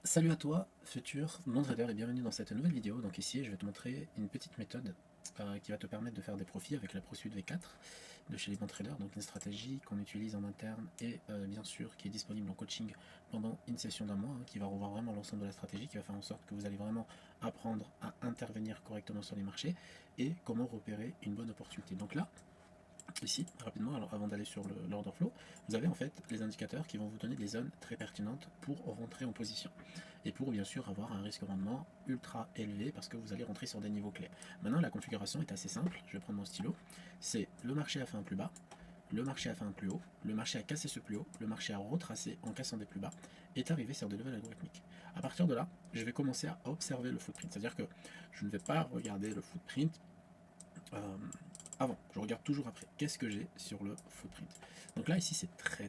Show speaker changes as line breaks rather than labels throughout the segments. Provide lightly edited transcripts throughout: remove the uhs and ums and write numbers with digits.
Salut à toi, futur mon trader, et bienvenue dans cette nouvelle vidéo. Donc ici, je vais te montrer une petite méthode qui va te permettre de faire des profits avec la ProSuite V4 de chez les bons traders. Donc une stratégie qu'on utilise en interne et bien sûr qui est disponible en coaching pendant une session d'un mois, qui va revoir vraiment l'ensemble de la stratégie, qui va faire en sorte que vous allez vraiment apprendre à intervenir correctement sur les marchés et comment repérer une bonne opportunité. Donc là, ici, rapidement, alors avant d'aller sur l'order flow, vous avez en fait les indicateurs qui vont vous donner des zones très pertinentes pour rentrer en position. Et pour bien sûr avoir un risque rendement ultra élevé parce que vous allez rentrer sur des niveaux clés. Maintenant, la configuration est assez simple, je vais prendre mon stylo. C'est le marché a fait un plus bas, le marché a fait un plus haut, le marché a cassé ce plus haut, le marché a retracé en cassant des plus bas, est arrivé sur des levels algorithmiques. À partir de là, je vais commencer à observer le footprint, c'est-à-dire que je ne vais pas regarder le footprint euh, avant, je regarde toujours après. Qu'est-ce que j'ai sur le footprint? Donc là, ici, c'est très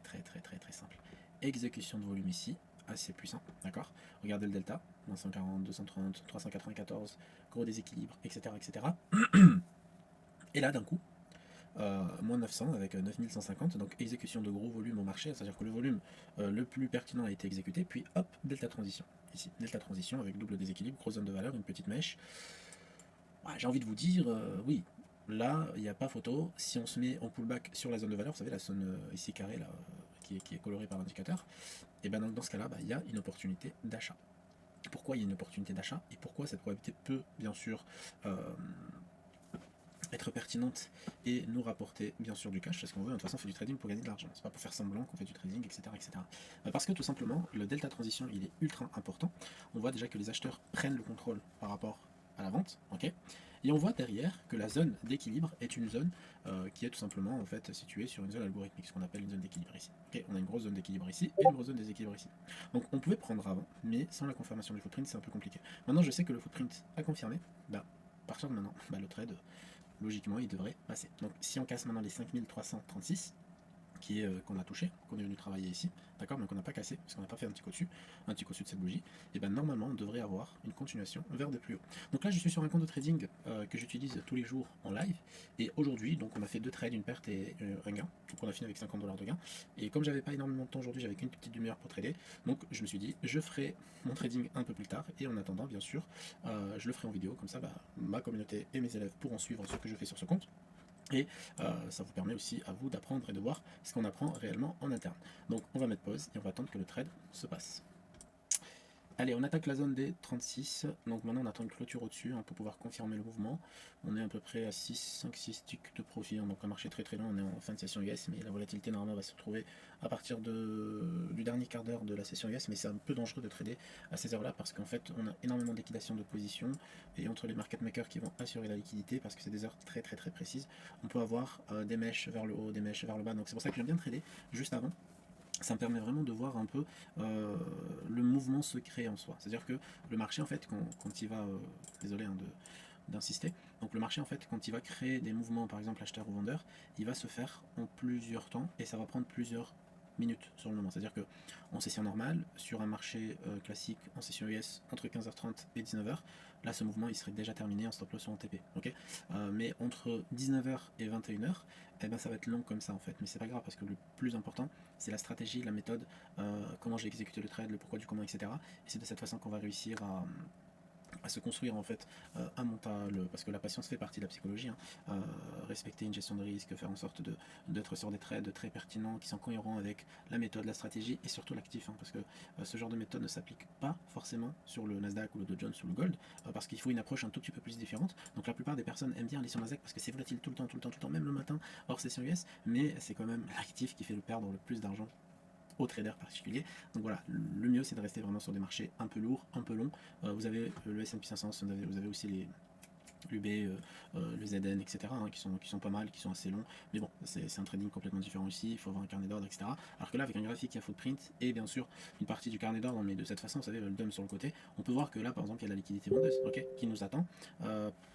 simple. Exécution de volume ici, assez puissant, d'accord? Regardez le delta, moins 140, 230, 394, gros déséquilibre, etc. etc. Et là, d'un coup, moins 900 avec 9150, donc exécution de gros volume au marché, c'est-à-dire que le volume le plus pertinent a été exécuté, puis hop, delta transition. Ici, delta transition avec double déséquilibre, grosse zone de valeur, une petite mèche. Ouais, j'ai envie de vous dire, oui, là, il n'y a pas photo. Si on se met en pullback sur la zone de valeur, vous savez, la zone ici carrée, là, qui est colorée par l'indicateur, et bien dans ce cas-là, il y a une opportunité d'achat. Pourquoi il y a une opportunité d'achat et pourquoi cette probabilité peut, bien sûr, euh, être pertinente et nous rapporter bien sûr du cash, parce qu'on veut de toute façon on fait du trading pour gagner de l'argent, c'est pas pour faire semblant qu'on fait du trading, etc. etc. Parce que tout simplement le delta transition il est ultra important, on voit déjà que les acheteurs prennent le contrôle par rapport à la vente, ok, et on voit derrière que la zone d'équilibre est une zone qui est tout simplement en fait située sur une zone algorithmique, ce qu'on appelle une zone d'équilibre ici. Okay, on a une grosse zone d'équilibre ici et une grosse zone de déséquilibre ici. Donc on pouvait prendre avant, mais sans la confirmation du footprint c'est un peu compliqué. Maintenant je sais que le footprint a confirmé, à partir de maintenant, le trade logiquement il devrait passer. Donc si on casse maintenant les 5336 qui est qu'on a touché, qu'on est venu travailler ici, d'accord, mais qu'on n'a pas cassé, parce qu'on n'a pas fait un petit coup dessus de cette bougie, et bien normalement on devrait avoir une continuation vers de plus haut. Donc là je suis sur un compte de trading que j'utilise tous les jours en live, et aujourd'hui donc on a fait deux trades, une perte et un gain, donc on a fini avec 50 $ de gain, et comme j'avais pas énormément de temps aujourd'hui, j'avais qu'une petite demi-heure pour trader, donc je me suis dit je ferai mon trading un peu plus tard, et en attendant bien sûr je le ferai en vidéo, comme ça ma communauté et mes élèves pourront suivre ce que je fais sur ce compte. Et ça vous permet aussi à vous d'apprendre et de voir ce qu'on apprend réellement en interne. Donc on va mettre pause et on va attendre que le trade se passe. Allez, on attaque la zone des 36. Donc maintenant, on attend une clôture au-dessus pour pouvoir confirmer le mouvement. On est à peu près à 5-6 ticks de profit. Donc un marché très long. On est en fin de session US, mais la volatilité normalement va se retrouver à partir du dernier quart d'heure de la session US. Mais c'est un peu dangereux de trader à ces heures-là parce qu'en fait, on a énormément de liquidation de position. Et entre les market makers qui vont assurer la liquidité, parce que c'est des heures très précises, on peut avoir des mèches vers le haut, des mèches vers le bas. Donc c'est pour ça que j'aime bien trader juste avant. Ça me permet vraiment de voir un peu le mouvement se créer en soi. C'est-à-dire que le marché, en fait, quand il va, désolé d'insister, donc le marché, en fait, quand il va créer des mouvements, par exemple acheteur ou vendeur, il va se faire en plusieurs temps et ça va prendre plusieurs minutes sur le moment. C'est-à-dire que en session normale, sur un marché classique, en session US, entre 15h30 et 19h, là, ce mouvement, il serait déjà terminé en stop loss ou en TP. Okay, mais entre 19h et 21h, eh ben, ça va être long comme ça, en fait. Mais c'est pas grave parce que le plus important, c'est la stratégie, la méthode, comment j'ai exécuté le trade, le pourquoi du comment, etc. Et c'est de cette façon qu'on va réussir à se construire en fait un mental, parce que la patience fait partie de la psychologie, respecter une gestion de risque, faire en sorte d'être sur des trades très pertinents, qui sont cohérents avec la méthode, la stratégie et surtout l'actif, parce que ce genre de méthode ne s'applique pas forcément sur le Nasdaq ou le Dow Jones ou le Gold, parce qu'il faut une approche un tout petit peu plus différente. Donc la plupart des personnes aiment bien aller sur Nasdaq parce que c'est volatile tout le temps, même le matin hors session US, mais c'est quand même l'actif qui fait le perdre le plus d'argent aux traders particuliers. Donc voilà, le mieux c'est de rester vraiment sur des marchés un peu lourds, un peu longs. Vous avez le S&P 500, vous avez aussi les l'UB, le ZN, etc., qui sont pas mal, qui sont assez longs. Mais bon, c'est un trading complètement différent ici, il faut avoir un carnet d'ordre, etc. Alors que là, avec un graphique, il y a footprint et bien sûr une partie du carnet d'ordre, mais de cette façon, vous savez, le DOM sur le côté, on peut voir que là, par exemple, il y a la liquidité vendeuse, ok, qui nous attend.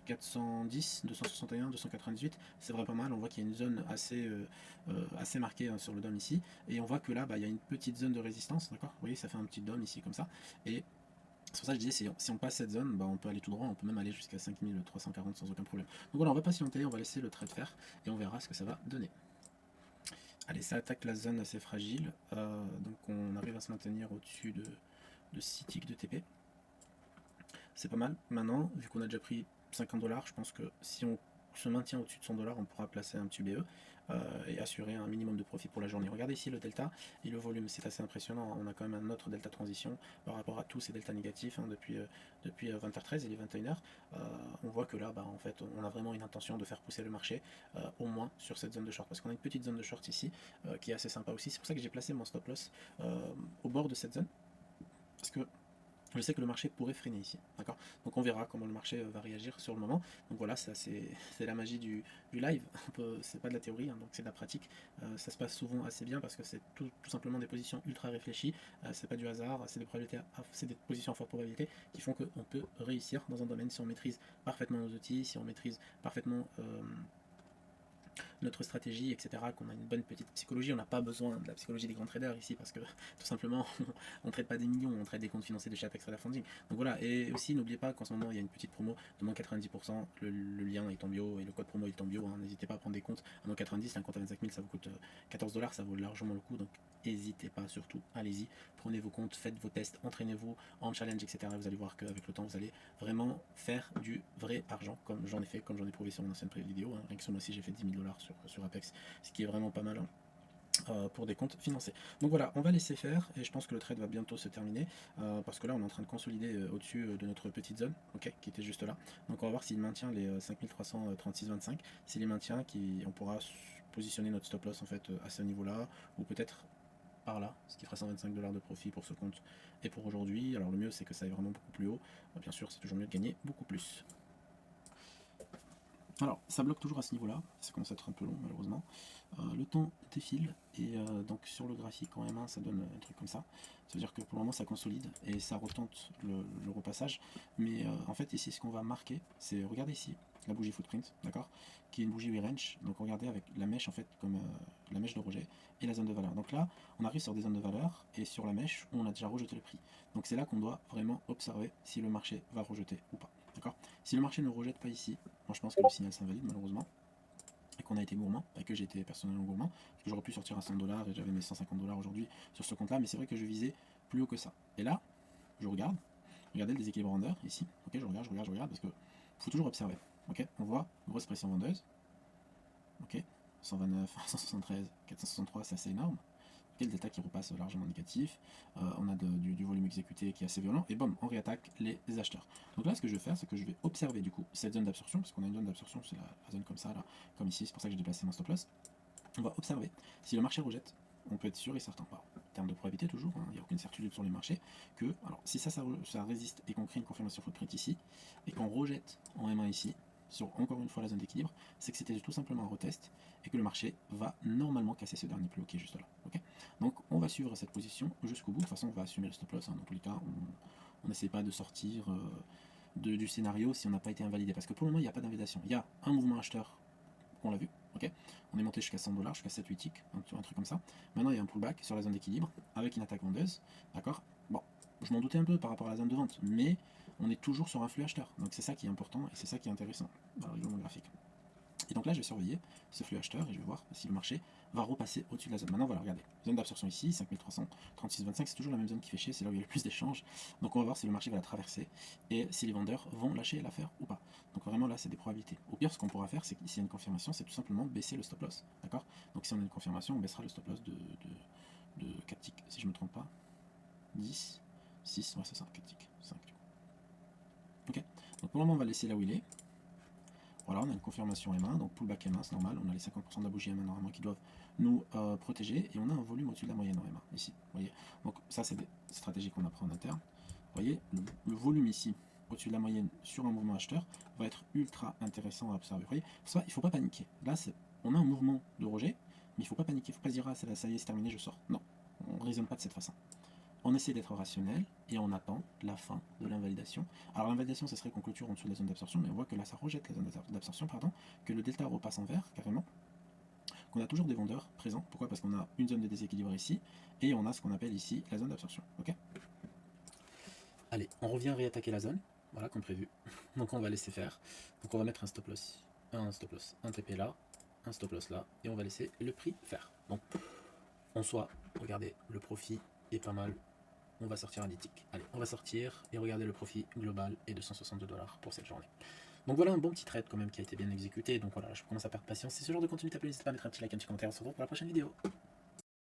410, 261, 298, c'est vraiment pas mal. On voit qu'il y a une zone assez marquée sur le DOM ici. Et on voit que là, il y a une petite zone de résistance, d'accord. Vous voyez, ça fait un petit DOM ici comme ça. Et c'est pour ça que je disais, si on passe cette zone, on peut aller tout droit, on peut même aller jusqu'à 5340 sans aucun problème. Donc voilà, on va patienter, on va laisser le trade faire et on verra ce que ça va donner. Allez, ça attaque la zone assez fragile, donc on arrive à se maintenir au-dessus de 6 ticks de c'est pas mal. Maintenant, vu qu'on a déjà pris 50 $, je pense que si on se maintient au-dessus de 100 $, on pourra placer un petit BE et assurer un minimum de profit pour la journée. Regardez ici le delta et le volume, c'est assez impressionnant. On a quand même un autre delta transition par rapport à tous ces deltas négatifs depuis 20h13 et les 21h. On voit que là, en fait, on a vraiment une intention de faire pousser le marché au moins sur cette zone de short, parce qu'on a une petite zone de short ici qui est assez sympa aussi. C'est pour ça que j'ai placé mon stop loss au bord de cette zone, parce que je sais que le marché pourrait freiner ici, d'accord. Donc on verra comment le marché va réagir sur le moment. Donc voilà, c'est la magie du live, c'est pas de la théorie, hein, donc c'est de la pratique. Ça se passe souvent assez bien parce que c'est tout simplement des positions ultra réfléchies, c'est pas du hasard, c'est des positions à forte probabilité qui font qu'on peut réussir dans un domaine si on maîtrise parfaitement nos outils, si on maîtrise parfaitement notre stratégie, etc., qu'on a une bonne petite psychologie. On n'a pas besoin de la psychologie des grands traders ici parce que tout simplement on ne traite pas des millions, on traite des comptes financiers de chez Apex Trader Funding. Donc voilà, et aussi n'oubliez pas qu'en ce moment il y a une petite promo de moins 90%, le lien est en bio et le code promo est en bio, hein. N'hésitez pas à prendre des comptes à moins 90, un compte à 25 000 ça vous coûte 14 $, ça vaut largement le coup, donc n'hésitez pas, surtout allez-y, prenez vos comptes, faites vos tests, entraînez-vous en challenge, etc. Vous allez voir qu'avec le temps vous allez vraiment faire du vrai argent, comme j'en ai fait, comme j'en ai prouvé sur mon ancienne vidéo, hein. Rien que ce mois-ci j'ai fait 10 000 $ sur Apex, ce qui est vraiment pas mal, hein, pour des comptes financés. Donc voilà, on va laisser faire et je pense que le trade va bientôt se terminer parce que là on est en train de consolider au-dessus de notre petite zone, ok, qui était juste là. Donc on va voir s'il maintient les 5336,25. S'il les maintient, on pourra positionner notre stop loss en fait à ce niveau-là, ou peut-être par là, ce qui fera 125 $ de profit pour ce compte et pour aujourd'hui. Alors le mieux c'est que ça aille vraiment beaucoup plus haut. Bien sûr, c'est toujours mieux de gagner beaucoup plus. Alors, ça bloque toujours à ce niveau-là, ça commence à être un peu long malheureusement. Le temps défile et donc sur le graphique en M1 ça donne un truc comme ça. Ça veut dire que pour le moment ça consolide et ça retente le repassage. Mais en fait ici ce qu'on va marquer, c'est, regardez ici, la bougie footprint, d'accord, qui est une bougie range. Donc regardez avec la mèche en fait comme la mèche de rejet et la zone de valeur. Donc là on arrive sur des zones de valeur et sur la mèche on a déjà rejeté le prix. Donc c'est là qu'on doit vraiment observer si le marché va rejeter ou pas. D'accord. Si le marché ne rejette pas ici, moi je pense que le signal s'invalide malheureusement, et qu'on a été gourmand, et que j'ai été personnellement gourmand, parce que j'aurais pu sortir à 100 $ et j'avais mes 150 $ aujourd'hui sur ce compte-là, mais c'est vrai que je visais plus haut que ça. Et là, je regarde, regardez le déséquilibre vendeur ici, ok, je regarde, parce que faut toujours observer, ok, on voit grosse pression vendeuse, ok, 129, 173, 463, c'est assez énorme. Le delta qui repasse largement négatif, on a du volume exécuté qui est assez violent, et boum, on réattaque les acheteurs. Donc là, ce que je vais faire, c'est que je vais observer du coup cette zone d'absorption, parce qu'on a une zone d'absorption, c'est la zone comme ça, là, comme ici, c'est pour ça que j'ai déplacé mon stop loss. On va observer si le marché rejette, on peut être sûr et certain, en termes de probabilité toujours, hein, il n'y a aucune certitude sur les marchés, que, alors si ça résiste et qu'on crée une confirmation footprint ici, et qu'on rejette en M1 ici, sur encore une fois la zone d'équilibre, c'est que c'était tout simplement un retest et que le marché va normalement casser ce dernier plus haut qui est juste là. Okay, donc on va suivre cette position jusqu'au bout. De toute façon, on va assumer le stop loss. Hein, dans tous les cas, on n'essaie pas de sortir du scénario si on n'a pas été invalidé. Parce que pour le moment, il n'y a pas d'invalidation. Il y a un mouvement acheteur, on l'a vu. Okay, on est monté jusqu'à 100 $, jusqu'à 7-8 ticks, un truc comme ça. Maintenant, il y a un pullback sur la zone d'équilibre avec une attaque vendeuse. D'accord. Bon, je m'en doutais un peu par rapport à la zone de vente, mais on est toujours sur un flux acheteur. Donc c'est ça qui est important et c'est ça qui est intéressant. Alors, je vais mon graphique. Et donc là, je vais surveiller ce flux acheteur et je vais voir si le marché va repasser au-dessus de la zone. Maintenant, voilà, regardez, zone d'absorption ici, 5336,25, c'est toujours la même zone qui fait chier, c'est là où il y a le plus d'échanges. Donc on va voir si le marché va la traverser et si les vendeurs vont lâcher l'affaire ou pas. Donc vraiment là, c'est des probabilités. Au pire, ce qu'on pourra faire, c'est que s'il y a une confirmation, c'est tout simplement baisser le stop loss. D'accord. Donc si on a une confirmation, on baissera le stop loss de 4 ticks, si je ne me trompe pas. 10, 6, ouais, c'est ça, 4 ticks, 5 du coup. Ok, donc pour le moment, on va laisser là où il est. Voilà, on a une confirmation M1, donc pullback M1, c'est normal, on a les 50% de la bougie M1 normalement qui doivent nous protéger, et on a un volume au-dessus de la moyenne en M1, ici, vous voyez. Donc ça, c'est des stratégies qu'on apprend en interne. Vous voyez, le volume ici, au-dessus de la moyenne sur un mouvement acheteur, va être ultra intéressant à observer. Vous voyez, ça, il ne faut pas paniquer. Là, on a un mouvement de rejet, mais il ne faut pas paniquer, il ne faut pas se dire, ah, ça y est, c'est terminé, je sors. Non, on ne raisonne pas de cette façon. On essaie d'être rationnel et on attend la fin de l'invalidation. Alors l'invalidation, ce serait qu'on clôture en dessous de la zone d'absorption, mais on voit que là, ça rejette la zone d'absorption, que le delta repasse en vert, carrément, qu'on a toujours des vendeurs présents. Pourquoi? Parce qu'on a une zone de déséquilibre ici, et on a ce qu'on appelle ici la zone d'absorption. Ok. Allez, on revient réattaquer la zone, voilà, comme prévu. Donc on va laisser faire. Donc on va mettre un stop loss, un TP là, un stop loss là, et on va laisser le prix faire. Donc en soi, regardez, le profit est pas mal. on va sortir un des ticks. Allez, on va sortir et regarder le profit global est de 162 $ pour cette journée. Donc voilà un bon petit trade quand même qui a été bien exécuté. Donc voilà, je commence à perdre patience. Si ce genre de contenu t'a plu, n'hésite pas à mettre un petit like, un petit commentaire. On se retrouve pour la prochaine vidéo.